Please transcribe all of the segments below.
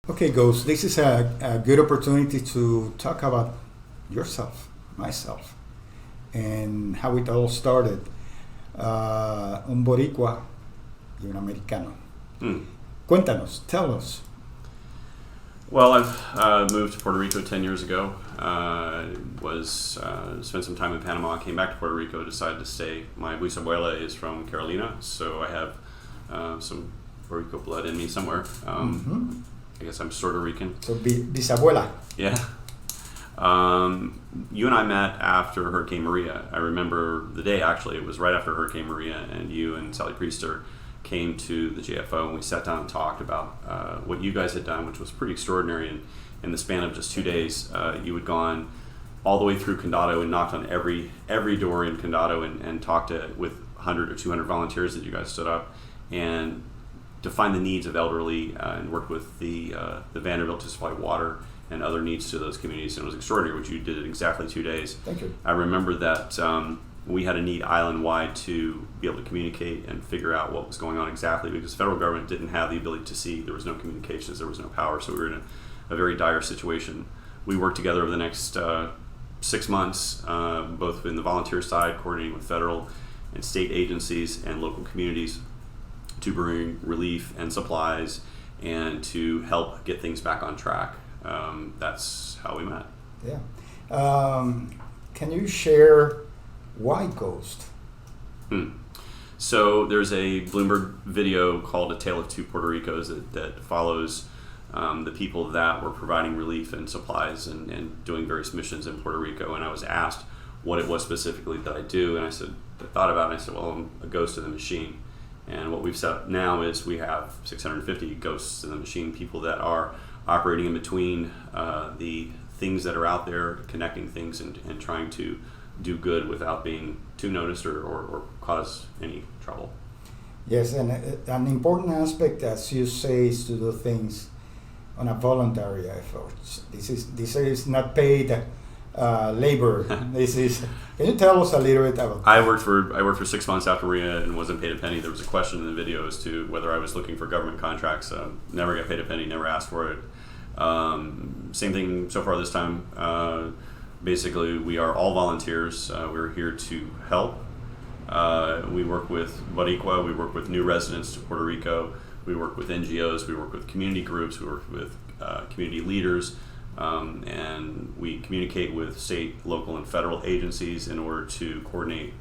Okay, Ghost, this is a good opportunity to talk about yourself, myself, and how it all started. Un boricua y un americano. Cuéntanos, tell us. Well, I've moved to Puerto Rico 10 years ago. Spent some time in Panama, came back to Puerto Rico, decided to stay. My bisabuela is from Carolina, so I have some Puerto Rico blood in me somewhere. I guess I'm Puerto Rican. So bisabuela. Yeah. You and I met after Hurricane Maria. I remember the day, actually, it was right after Hurricane Maria, and you and Sally Priester came to the JFO, and we sat down and talked about what you guys had done, which was pretty extraordinary. And in the span of just 2 days, you had gone all the way through Condado and knocked on every door in Condado and talked with 100 or 200 volunteers that you guys stood up and defined the needs of elderly and worked with the Vanderbilt to supply water and other needs to those communities. And it was extraordinary what you did in exactly 2 days. Thank you. I remember that we had a need island-wide to be able to communicate and figure out what was going on exactly, because the federal government didn't have the ability to see. There was no communications, there was no power, so we were in a very dire situation. We worked together over the next 6 months, both in the volunteer side, coordinating with federal and state agencies and local communities to bring relief and supplies and to help get things back on track. That's how we met. Yeah. Can you share why Ghost? So there's a Bloomberg video called A Tale of Two Puerto Ricos that follows the people that were providing relief and supplies and doing various missions in Puerto Rico. And I was asked what it was specifically that I do, and I thought about it, and I said, well, I'm a ghost in the machine. And what we've set up now is we have 650 ghosts in the machine, people that are operating in between the things that are out there, connecting things and trying to do good without being too noticed or cause any trouble. Yes, and an important aspect, as you say, is to do things on a voluntary effort. This is not paid labor. This is. Can you tell us a little bit about? I worked for 6 months after Maria and wasn't paid a penny. There was a question in the video as to whether I was looking for government contracts. Never got paid a penny. Never asked for it. Same thing so far this time. Basically, we are all volunteers. We're here to help. We work with Boricua. We work with new residents to Puerto Rico. We work with NGOs. We work with community groups. We work with community leaders. And we communicate with state, local, and federal agencies in order to coordinate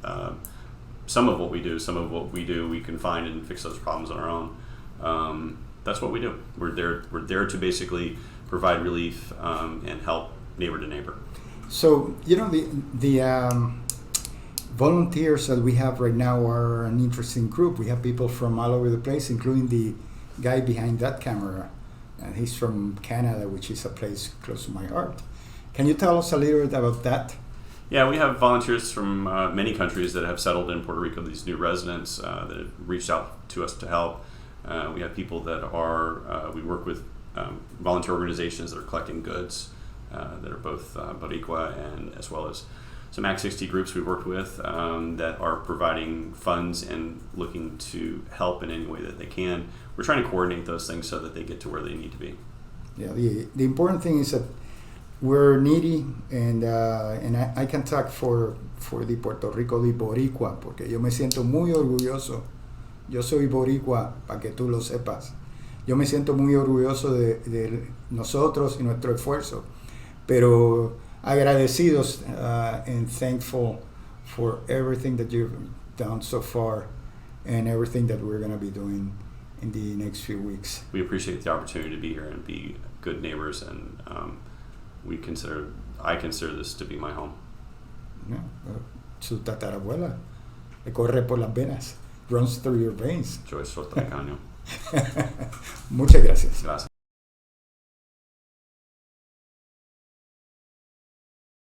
some of what we do. Some of what we do, we can find and fix those problems on our own. That's what we do. We're there to basically provide relief and help neighbor to neighbor. So, the volunteers that we have right now are an interesting group. We have people from all over the place, including the guy behind that camera. And he's from Canada, which is a place close to my heart. Can you tell us a little bit about that? Yeah, we have volunteers from many countries that have settled in Puerto Rico, these new residents that have reached out to us to help. We have people that we work with volunteer organizations that are collecting goods that are both Boricua and as well as some Act 60 groups we worked with that are providing funds and looking to help in any way that they can. We're trying to coordinate those things so that they get to where they need to be. Yeah, the important thing is that we're needy, and I can talk for the Puerto Rico de Boricua, porque yo me siento muy orgulloso. Yo soy Boricua, para que tú lo sepas. Yo me siento muy orgulloso de nosotros y nuestro esfuerzo, pero agradecidos and thankful for everything that you've done so far and everything that we're going to be doing in the next few weeks. We appreciate the opportunity to be here and be good neighbors, and I consider this to be my home. Yeah, su tatarabuela le corre por las venas, runs through your veins. Yo soy Puerto Rican. Muchas gracias. Gracias.